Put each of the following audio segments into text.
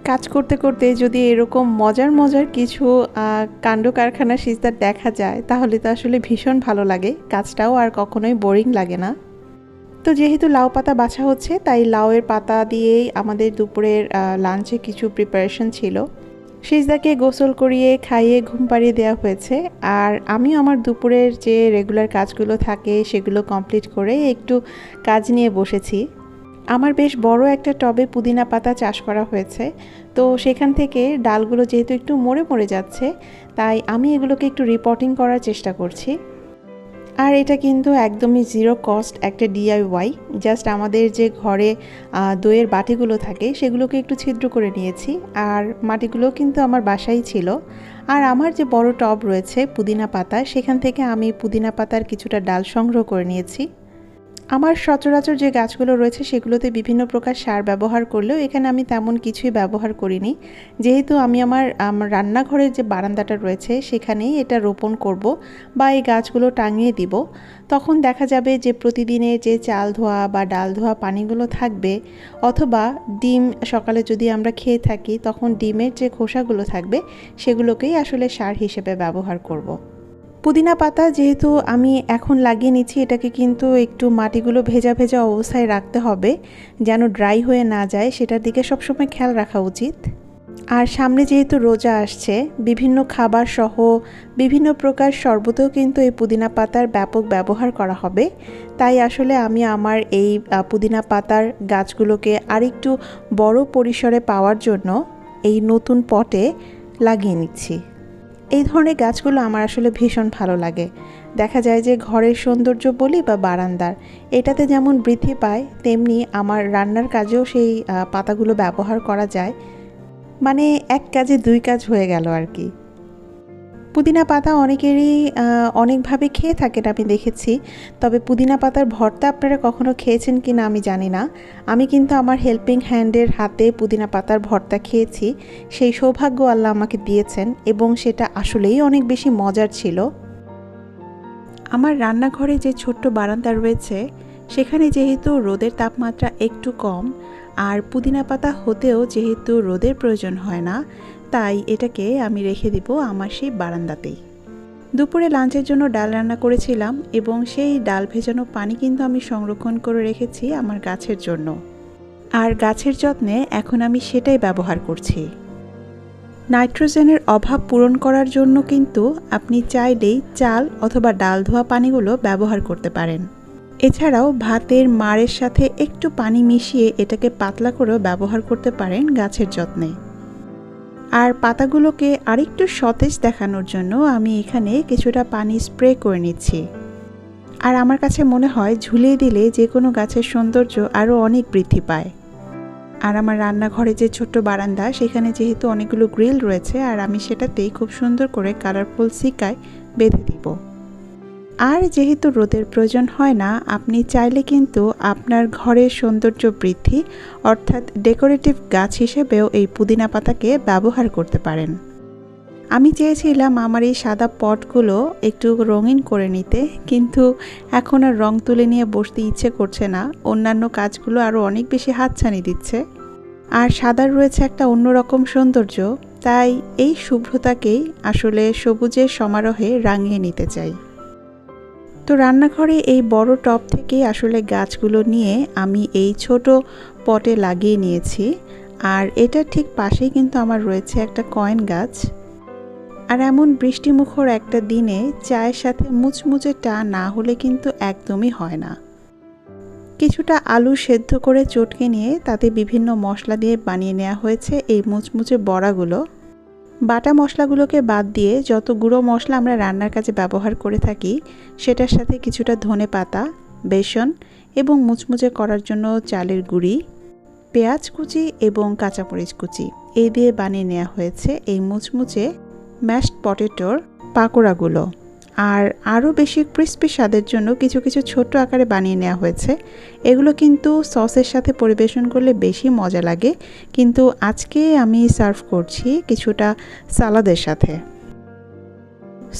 কাজ করতে করতে যদি এরকম মজার মজার কিছু কাণ্ড কারখানা সিজদার দেখা যায় তাহলে তো আসলে ভীষণ ভালো লাগে, কাজটাও আর কখনোই বোরিং লাগে না। তো যেহেতু লাউ পাতা বাছা হচ্ছে তাই লাউয়ের পাতা দিয়েই আমাদের দুপুরের লাঞ্চে কিছু প্রিপারেশন ছিল। সিজদাকে গোসল করিয়ে খাইয়ে ঘুম পাড়িয়ে দেওয়া হয়েছে, আর আমিও আমার দুপুরের যে রেগুলার কাজগুলো থাকে সেগুলো কমপ্লিট করে একটু কাজ নিয়ে বসেছি। আমার বেশ বড় একটা টবে পুদিনা পাতা চাষ করা হয়েছে, তো সেখান থেকে ডালগুলো যেহেতু একটু মরে মরে যাচ্ছে তাই আমি এগুলোকে একটু রিপোর্টিং করার চেষ্টা করছি। আর এটা কিন্তু একদমই জিরো কস্ট একটা ডিআইওয়াই। জাস্ট আমাদের যে ঘরে দইয়ের বাটিগুলো থাকে সেগুলোকে একটু ছিদ্র করে নিয়েছি, আর মাটিগুলো কিন্তু আমার বাসায় ছিল। আর আমার যে বড় টব রয়েছে পুদিনা পাতা, সেখান থেকে আমি পুদিনা পাতার কিছুটা ডাল সংগ্রহ করে নিয়েছি। আমার সচরাচর যে গাছগুলো রয়েছে সেগুলোতে বিভিন্ন প্রকার সার ব্যবহার করলেও এখানে আমি তেমন কিছুই ব্যবহার করিনি, যেহেতু আমি আমার রান্নাঘরের যে বারান্দাটা রয়েছে সেখানেই এটা রোপণ করব বা এই গাছগুলো টাঙিয়ে দিব। তখন দেখা যাবে যে প্রতিদিনের যে চাল ধোয়া বা ডাল ধোয়া পানিগুলো থাকবে, অথবা ডিম সকালে যদি আমরা খেয়ে থাকি তখন ডিমের যে খোসাগুলো থাকবে সেগুলোকেই আসলে সার হিসেবে ব্যবহার করব। পুদিনা পাতা যেহেতু আমি এখন লাগিয়ে নিচ্ছি, এটাকে কিন্তু একটু মাটিগুলো ভেজা ভেজা অবস্থায় রাখতে হবে যেন ড্রাই হয়ে না যায়, সেটার দিকে সবসময় খেয়াল রাখা উচিত। আর সামনে যেহেতু রোজা আসছে, বিভিন্ন খাবার সহ বিভিন্ন প্রকার শরবতেও কিন্তু এই পুদিনা পাতার ব্যাপক ব্যবহার করা হবে। তাই আসলে আমি আমার এই পুদিনা পাতার গাছগুলোকে আরেকটু বড় পরিসরে পাওয়ার জন্য এই নতুন পটে লাগিয়ে নিচ্ছি। এই ধরনের গাছগুলো আমার আসলে ভীষণ ভালো লাগে। দেখা যায় যে ঘরের সৌন্দর্য বলি বা বারান্দার, এটাতে যেমন বৃদ্ধি পায় তেমনি আমার রান্নার কাজেও সেই পাতাগুলো ব্যবহার করা যায়। মানে এক কাজে দুই কাজ হয়ে গেল আর কি। পুদিনা পাতা অনেকেরই অনেকভাবে খেয়ে থাকেন আমি দেখেছি, তবে পুদিনা পাতার ভর্তা আপনারা কখনো খেয়েছেন কি না আমি জানি না। আমি কিন্তু আমার হেল্পিং হ্যান্ডের হাতে পুদিনা পাতার ভর্তা খেয়েছি, সেই সৌভাগ্য আল্লাহ আমাকে দিয়েছেন এবং সেটা আসলেই অনেক বেশি মজার ছিল। আমার রান্নাঘরে যে ছোট্ট বারান্দা রয়েছে সেখানে যেহেতু রোদের তাপমাত্রা একটু কম, আর পুদিনা পাতা হতেও যেহেতু রোদের প্রয়োজন হয় না, তাই এটাকে আমি রেখে দিব আমার সেই বারান্দাতেই। দুপুরে লাঞ্চের জন্য ডাল রান্না করেছিলাম এবং সেই ডাল ভেজানো পানি কিন্তু আমি সংরক্ষণ করে রেখেছি আমার গাছের জন্য, আর গাছের যত্নে এখন আমি সেটাই ব্যবহার করছি। নাইট্রোজেনের অভাব পূরণ করার জন্য কিন্তু আপনি চাইলেই চাল অথবা ডাল ধোয়া পানিগুলো ব্যবহার করতে পারেন। এছাড়াও ভাতের মাড়ের সাথে একটু পানি মিশিয়ে এটাকে পাতলা করেও ব্যবহার করতে পারেন গাছের যত্নে। আর পাতাগুলোকে আরেকটু সতেজ দেখানোর জন্য আমি এখানে কিছুটা পানি স্প্রে করে নিচ্ছি। আর আমার কাছে মনে হয় ঝুলিয়ে দিলে যে কোনো গাছের সৌন্দর্য আরও অনেক বৃদ্ধি পায়। আর আমার রান্নাঘরে যে ছোট্ট বারান্দা সেখানে যেহেতু অনেকগুলো গ্রিল রয়েছে, আর আমি সেটাতেই খুব সুন্দর করে কালারফুল সিকায় বেঁধে দিব। আর যেহেতু রোদের প্রয়োজন হয় না, আপনি চাইলে কিন্তু আপনার ঘরের সৌন্দর্য বৃদ্ধি অর্থাৎ ডেকোরেটিভ গাছ হিসেবেও এই পুদিনা পাতাকে ব্যবহার করতে পারেন। আমি চেয়েছিলাম আমার এই সাদা পটগুলো একটু রঙিন করে নিতে, কিন্তু এখন আর রং তুলে নিয়ে বসতে ইচ্ছে করছে না, অন্যান্য কাজগুলো আরও অনেক বেশি হাতছানি দিচ্ছে। আর সাদার রয়েছে একটা অন্যরকম সৌন্দর্য, তাই এই শুভ্রতাকেই আসলে সবুজের সমারোহে রাঙিয়ে নিতে চাই। তো রান্নাঘরে এই বড় টব থেকে আসলে গাছগুলো নিয়ে আমি এই ছোট পটে লাগিয়ে নিয়েছি। আর এটা ঠিক পাশেই কিন্তু আমার রয়েছে একটা কয়েন গাছ। আর এমন বৃষ্টিমুখর একটা দিনে চায়ের সাথে মুচমুচে চা না হলে কিন্তু একদমই হয় না। কিছুটা আলু সেদ্ধ করে চটকে নিয়ে তাতে বিভিন্ন মশলা দিয়ে বানিয়ে নেওয়া হয়েছে এই মুচমুচে বড়াগুলো। বাটা মশলাগুলোকে বাদ দিয়ে যত গুঁড়ো মশলা আমরা রান্নার কাজে ব্যবহার করে থাকি সেটার সাথে কিছুটা ধনেপাতা, বেসন এবং মুচমুচে করার জন্য চালের গুঁড়ি, পেঁয়াজ কুচি এবং কাঁচামরিচ কুচি এই দিয়ে বানিয়ে নেওয়া হয়েছে এই মুচমুচে ম্যাশড পটেটোর পাকোড়াগুলো। আর আরও বেশি ক্রিস্পি স্বাদের জন্য কিছু কিছু ছোট্ট আকারে বানিয়ে নেওয়া হয়েছে। এগুলো কিন্তু সসের সাথে পরিবেশন করলে বেশি মজা লাগে, কিন্তু আজকে আমি সার্ভ করছি কিছুটা সালাদের সাথে।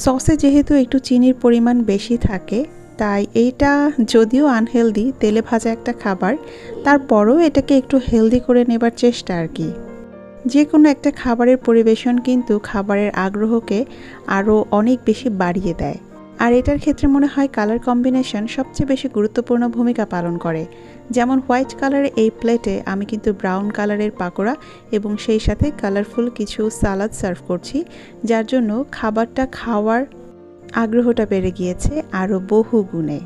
সসে যেহেতু একটু চিনির পরিমাণ বেশি থাকে, তাই এইটা যদিও আনহেলদি তেলে ভাজা একটা খাবার, তারপরও এটাকে একটু হেলদি করে নেবার চেষ্টা আর কি। যে কোনো একটা খাবারের পরিবেশন কিন্তু খাবারের আগ্রহকে আরও অনেক বেশি বাড়িয়ে দেয়। আর এটার ক্ষেত্রে মনে হয় কালার কম্বিনেশন সবচেয়ে বেশি গুরুত্বপূর্ণ ভূমিকা পালন করে। যেমন হোয়াইট কালারের এই প্লেটে আমি কিন্তু ব্রাউন কালারের পাকোড়া এবং সেই সাথে কালারফুল কিছু সালাদ সার্ভ করছি, যার জন্য খাবারটা খাওয়ার আগ্রহটা বেড়ে গিয়েছে আরও বহু গুণে।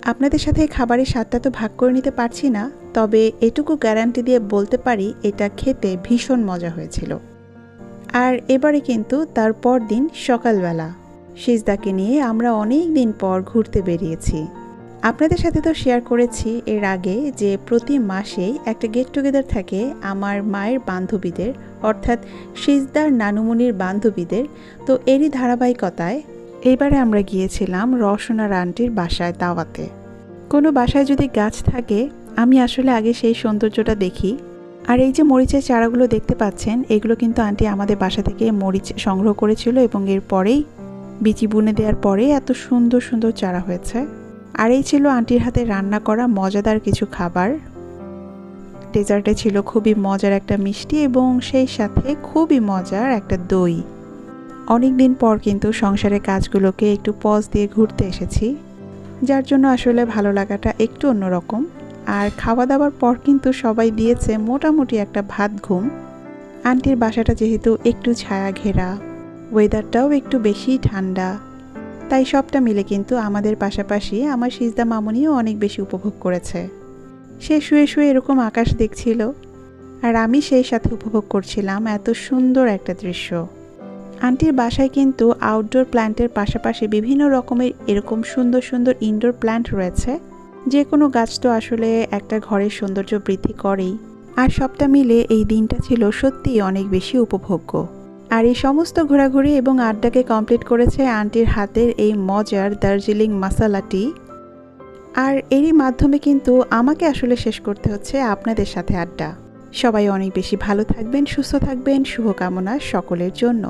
আপনাদের সাথে খাবারের স্বাদটা তো ভাগ করে নিতে পারছি না, তবে এটুকু গ্যারান্টি দিয়ে বলতে পারি এটা খেতে ভীষণ মজা হয়েছিল। আর এবারে কিন্তু তার পরদিন সকালবেলা সিজদাকে নিয়ে আমরা অনেক দিন পর ঘুরতে বেরিয়েছি। আপনাদের সাথে তো শেয়ার করেছি এর আগে যে প্রতি মাসেই একটা গেট টুগেদার থাকে আমার মায়ের বান্ধবীদের, অর্থাৎ সিজদার নানুমণির বান্ধবীদের। তো এরই ধারাবাহিকতায় এইবারে আমরা গিয়েছিলাম রওশনার আন্টির বাসায় দাওয়াতে। কোনো বাসায় যদি গাছ থাকে আমি আসলে আগে সেই সৌন্দর্যটা দেখি। আর এই যে মরিচের চারাগুলো দেখতে পাচ্ছেন, এগুলো কিন্তু আন্টি আমাদের বাসা থেকে মরিচ সংগ্রহ করেছিল এবং এর পরেই বিচি বুনে দেওয়ার পরে এত সুন্দর সুন্দর চারা হয়েছে। আর এই ছিল আন্টির হাতে রান্না করা মজাদার কিছু খাবার। ডেজার্টে ছিল খুবই মজার একটা মিষ্টি এবং সেই সাথে খুবই মজার একটা দই। অনেক দিন পর কিন্তু সংসারের কাজগুলোকে একটু পজ দিয়ে ঘুরতে এসেছি, যার জন্য আসলে ভালো লাগাটা একটু অন্যরকম। আর খাওয়া দাওয়ার পর কিন্তু সবাই দিয়েছে মোটামুটি একটা ভাত ঘুম। আন্টির বাসাটা যেহেতু একটু ছায়া ঘেরা, ওয়েদারটাও একটু বেশি ঠান্ডা, তাই সবটা মিলে কিন্তু আমাদের পাশাপাশি আমার সিজদা মামুনিও অনেক বেশি উপভোগ করেছে। সে শুয়ে শুয়ে এরকম আকাশ দেখছিল আর আমি সেই সাথে উপভোগ করছিলাম এত সুন্দর একটা দৃশ্য। আন্টির বাসায় কিন্তু আউটডোর প্ল্যান্টের পাশাপাশি বিভিন্ন রকমের এরকম সুন্দর সুন্দর ইনডোর প্ল্যান্ট রয়েছে। যে কোনো গাছ তো আসলে একটা ঘরের সৌন্দর্য বৃদ্ধি করেই। আর সবটা মিলে এই দিনটা ছিল সত্যিই অনেক বেশি উপভোগ্য। আর এই সমস্ত ঘোরাঘুরি এবং আড্ডাকে কমপ্লিট করেছে আন্টির হাতের এই মজার দার্জিলিং মশালা টি। আর এরই মাধ্যমে কিন্তু আমাকে আসলে শেষ করতে হচ্ছে আপনাদের সাথে আড্ডা। সবাই অনেক বেশি ভালো থাকবেন, সুস্থ থাকবেন, শুভকামনা সকলের জন্য।